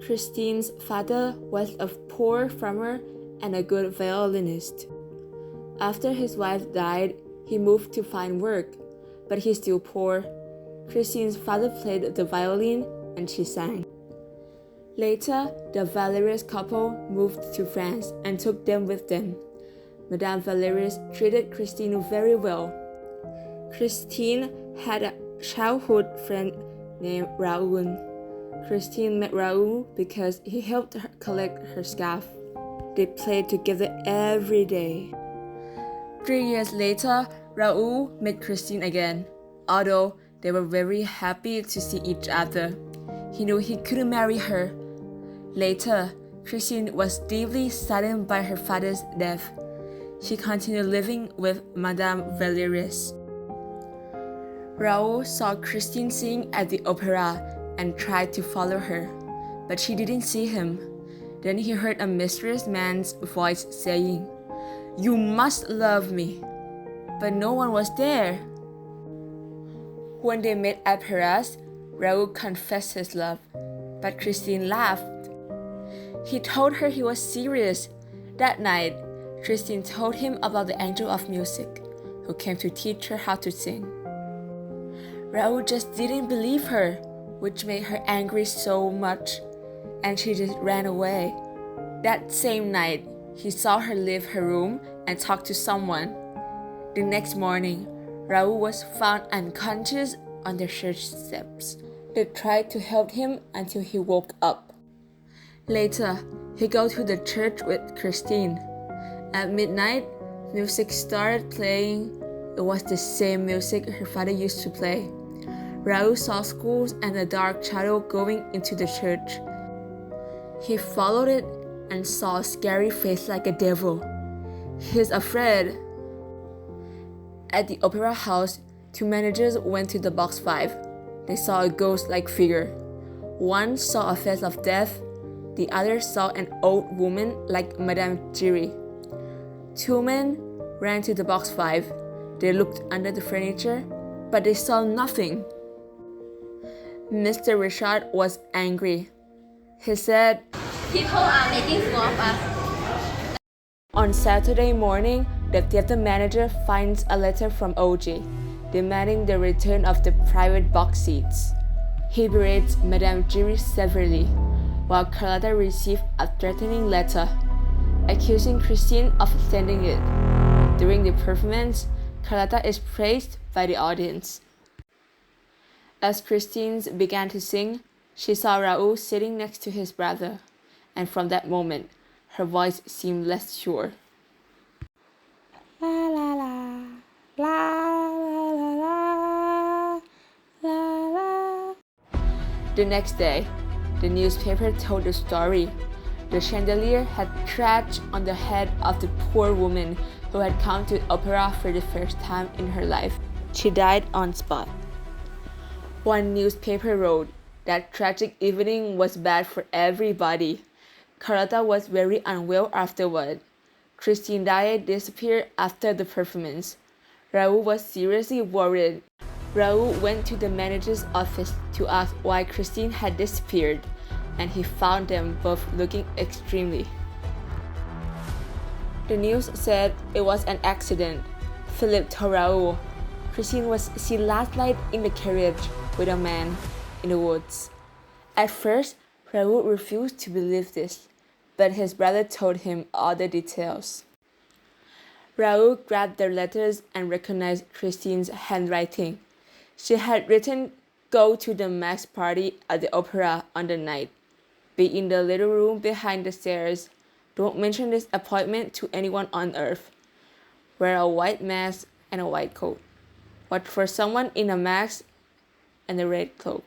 Christine's father was a poor farmer and a good violinist. After his wife died, he moved to find work, but he's still poor. Christine's father played the violin and she sang. Later, the Valerius couple moved to France and took them with them. Madame Valerius treated Christine very well. Christine had a childhood friend named Raoul. Christine met Raoul because he helped her collect her scarf. They played together every day. 3 years later, Raoul met Christine again. Although they were very happy to see each other, he knew he couldn't marry her. Later, Christine was deeply saddened by her father's death. She continued living with Madame Valerius. Raoul saw Christine sing at the opera and tried to follow her, but she didn't see him. Then he heard a mysterious man's voice saying, "You must love me." But no one was there. When they met at Paris, Raoul confessed his love, but Christine laughed. He told her he was serious. That night, Christine told him about the angel of music, who came to teach her how to sing. Raoul just didn't believe her, which made her angry so much, and she just ran away. That same night, he saw her leave her room and talk to someone. The next morning, Raoul was found unconscious on the church steps. They tried to help him until he woke up. Later, he goes to the church with Christine. At midnight, music started playing. It was the same music her father used to play. Raoul saw schools and a dark shadow going into the church. He followed it and saw a scary face like a devil. He's afraid. At the opera house, two managers went to the box 5. They saw a ghost-like figure. One saw a face of death. The other saw an old woman like Madame Giry. Two men ran to the box 5. They looked under the furniture, but they saw nothing. Mr. Richard was angry. He said, "People are making fool of us." On Saturday morning, the theater manager finds a letter from OG, demanding the return of the private box seats. He berates Madame Giry severely, while Carlotta received a threatening letter, accusing Christine of sending it. During the performance, Carlotta is praised by the audience. As Christine began to sing, she saw Raoul sitting next to his brother, and from that moment, her voice seemed less sure. La la la, la la la la la la. The next day, the newspaper told the story. The chandelier had crashed on the head of the poor woman who had come to opera for the first time in her life. She died on spot. One newspaper wrote that tragic evening was bad for everybody. Carlotta was very unwell afterward. Christine Daae disappeared after the performance. Raoul was seriously worried. Raoul went to the manager's office to ask why Christine had disappeared, and he found them both looking extremely. The news said it was an accident. Philip told Raoul Christine was seen last night in the carriage with a man in the woods. At first, Raoul refused to believe this, but his brother told him all the details. Raoul grabbed the letters and recognized Christine's handwriting. She had written, "Go to the masked party at the opera on the night. Be in the little room behind the stairs. Don't mention this appointment to anyone on earth. Wear a white mask and a white coat. Watch for someone in a mask and a red cloak."